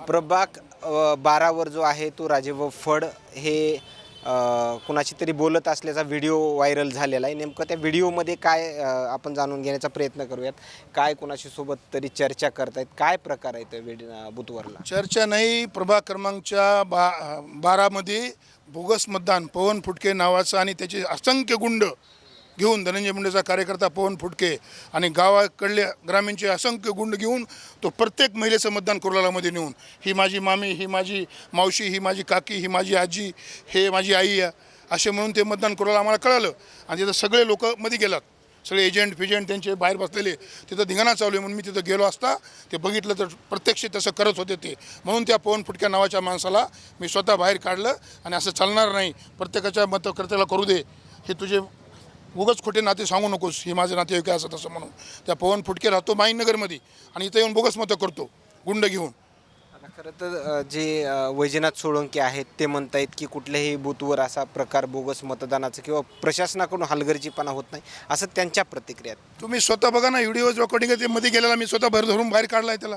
प्रभाग 12वर जो आहे तो राजेभाऊ फड हे कुणाशी तरी बोलत असल्याचा व्हिडिओ व्हायरल झालेला आहे. नेमकं त्या व्हिडिओमध्ये काय आपण जाणून घेण्याचा प्रयत्न करूयात. काय कुणाशी सोबत तरी चर्चा करतायत, काय प्रकार आहे त्या बुधवारला? चर्चा नाही. प्रभाग क्रमांकच्या 12मध्ये बोगस मतदान पवन फुटके नावाचा आणि त्याचे असंख्य गुंड घेऊन धनंजय मुंडेचा कार्यकर्ता पवन फुटके आणि गावाकडले ग्रामीणचे असंख्य गुंड घेऊन तो प्रत्येक महिलेचं मतदान कोरोलामध्ये नेऊन ही माझी मामी, ही माझी मावशी, ही माझी काकी, ही माझी आजी, हे माझी आई असे म्हणून ते मतदान कोरोला आम्हाला कळालं. आणि तिथं सगळे लोक मध्ये गेलात, सगळे एजंट फिजंट त्यांचे बाहेर बसलेले, तिथं धिंगाणा चालू आहे. म्हणून मी तिथं गेलो असता ते बघितलं तर प्रत्यक्ष तसं करत होते ते. म्हणून त्या पवन फुटक्या नावाच्या माणसाला मी स्वतः बाहेर काढलं आणि असं चालणार नाही, प्रत्येकाच्या मतकर्त्याला करू दे, हे तुझे उगाच खोटे नाते सांगू नकोस, ही माझं नातेवाईक आहे असं तसं म्हणून त्या पवन फुटके राहतो माहीनगरमध्ये आणि इथं येऊन बोगस मतं करतो गुंड घेऊन. खरं तर जे वैजनाथ सोळंके आहेत ते म्हणतायत की कुठल्याही बूथवर असा प्रकार बोगस मतदानाचा किंवा प्रशासनाकडून हलगर्जीपणा होत नाही, असं त्यांच्या प्रतिक्रियात. तुम्ही स्वतः बघा ना, व्हिडिओ रेकॉर्डिंग आहे ते मध्ये गेलेला मी स्वतः भर धरून बाहेर काढला आहे त्याला.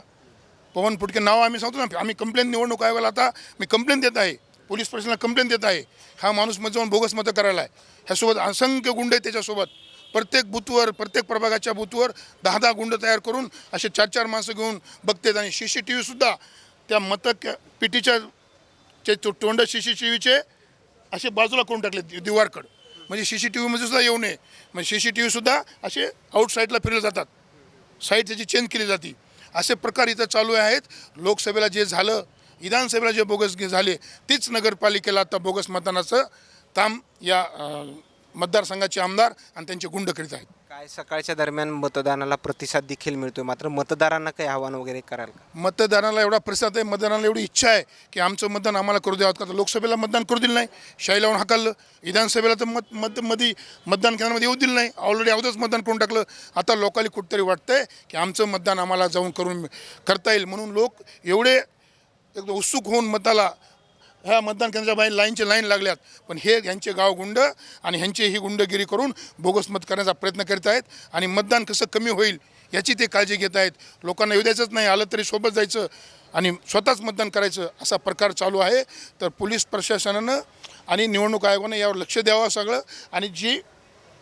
पवन फुटके नाव आम्ही सांगतो ना, आम्ही कंप्लेंट निवडणूक आयोगाला आता मी कंप्लेंट देत आहे, पोलीस प्रशासनाला कंप्लेंट देत आहे. हा माणूस मध्ये जाऊन बोगस मतं करायला आहे. ह्यासोबत असंख्य गुंड आहेत त्याच्यासोबत. प्रत्येक बूथवर, प्रत्येक प्रभागाच्या बूथवर 10-10 गुंड तयार करून असे 4-4 माणसं घेऊन बघतात. आणि CCTV सुद्धा त्या पिटीच्या तोंड CCTVचे असे बाजूला करून टाकले दिवारकड, म्हणजे CCTVमध्ये सुद्धा येऊ नये. म्हणजे CCTV सुद्धा असे आउटसाईडला फिरले जातात, साईड त्याची चेंज केली जाते. असे प्रकार इथं चालू आहेत. लोकसभेला जे झालं, विधानसभेला जे बोगस झाले, तीच नगरपालिकेला आता बोगस मतदानाचं काम या मतदारसंघाचे आमदार आणि त्यांचे गुंड करीत आहेत. काय सकाळच्या दरम्यान मतदानाला प्रतिसाद देखील मिळतोय, मात्र मतदारांना काही आव्हान वगैरे कराल का? मतदाराला एवढा प्रतिसाद आहे, मतदाराला एवढी इच्छा आहे की आमचं मतदान आम्हाला करू द्यावं. का तर लोकसभेला मतदान करू दिलं नाही, शाही लावून हाकललं. विधानसभेला तर मतदान केंद्रामध्ये येऊ दिलं नाही, ऑलरेडी अगोदरच मतदान करून टाकलं. आता लोकांना कुठेतरी वाटतंय की आमचं मतदान आम्हाला जाऊन करता येईल, म्हणून लोक एवढे एकदम उत्सुक होऊन मताला ह्या मतदान केंद्राच्या बाहेर लाईन लागल्यात. पण हे ह्यांचे गावगुंड आणि ह्यांची ही गुंडगिरी करून बोगस मत करण्याचा प्रयत्न करीत आहेत. आणि मतदान कसं कमी होईल याची ते काळजी घेत आहेत. लोकांना येऊ द्यायचंच नाही, आलं तरी सोबत जायचं आणि स्वतःच मतदान करायचं, असा प्रकार चालू आहे. तर पोलीस प्रशासनानं आणि निवडणूक आयोगानं यावर लक्ष द्यावं सगळं. आणि जी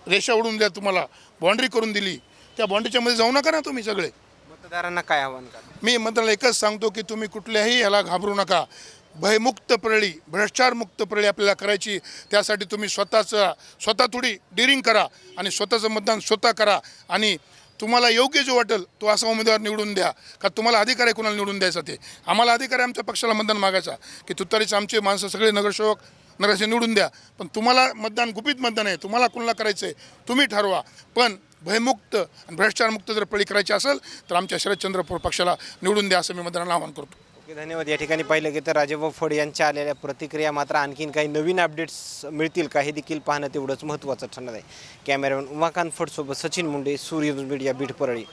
रेषा ओढून द्या, तुम्हाला बाँड्री करून दिली, त्या बाँड्रीच्या मध्ये जाऊ नका ना तुम्ही सगळे. मतदारांना काय आव्हान करा? मी मतदाराला एकच सांगतो की तुम्ही कुठल्याही याला घाबरू नका. भयमुक्त प्रळी, भ्रष्टाचारमुक्त प्रळी आपल्याला करायची. त्यासाठी तुम्ही स्वतः थोडी डिरिंग करा आणि स्वतःचं मतदान स्वतः करा. आणि तुम्हाला योग्य जो वाटेल तो असा उमेदवार निवडून द्या. का तुम्हाला अधिकार आहे कुणाला निवडून द्यायचा, ते आम्हाला अधिकार आहे आमच्या पक्षाला मतदान मागायचा की तुतारीचे आमचे माणसं सगळे नगरसेवक नगरसे निवडून द्या. पण तुम्हाला मतदान गुपित मतदान आहे, तुम्हाला कुणाला करायचं आहे तुम्ही ठरवा. पण भयमुक्त आणि भ्रष्टाचारमुक्त जर प्रळी करायची असेल तर आमच्या शरदचंद्र पक्षाला निवडून द्या, असं मी मतदारांना आवाहन करतो. ओके, धन्यवाद. या ठिकाणी पाहिलं गेलं तर राजेभाऊ फड यांच्या आलेल्या प्रतिक्रिया. मात्र आणखीन काही नवीन अपडेट्स मिळतील का हे देखील पाहणं तेवढंच महत्त्वाचं ठरणार आहे. कॅमेरामॅन उमाकांत फडसोबत सचिन मुंडे, सूर्य मीडिया, बीड, परळी.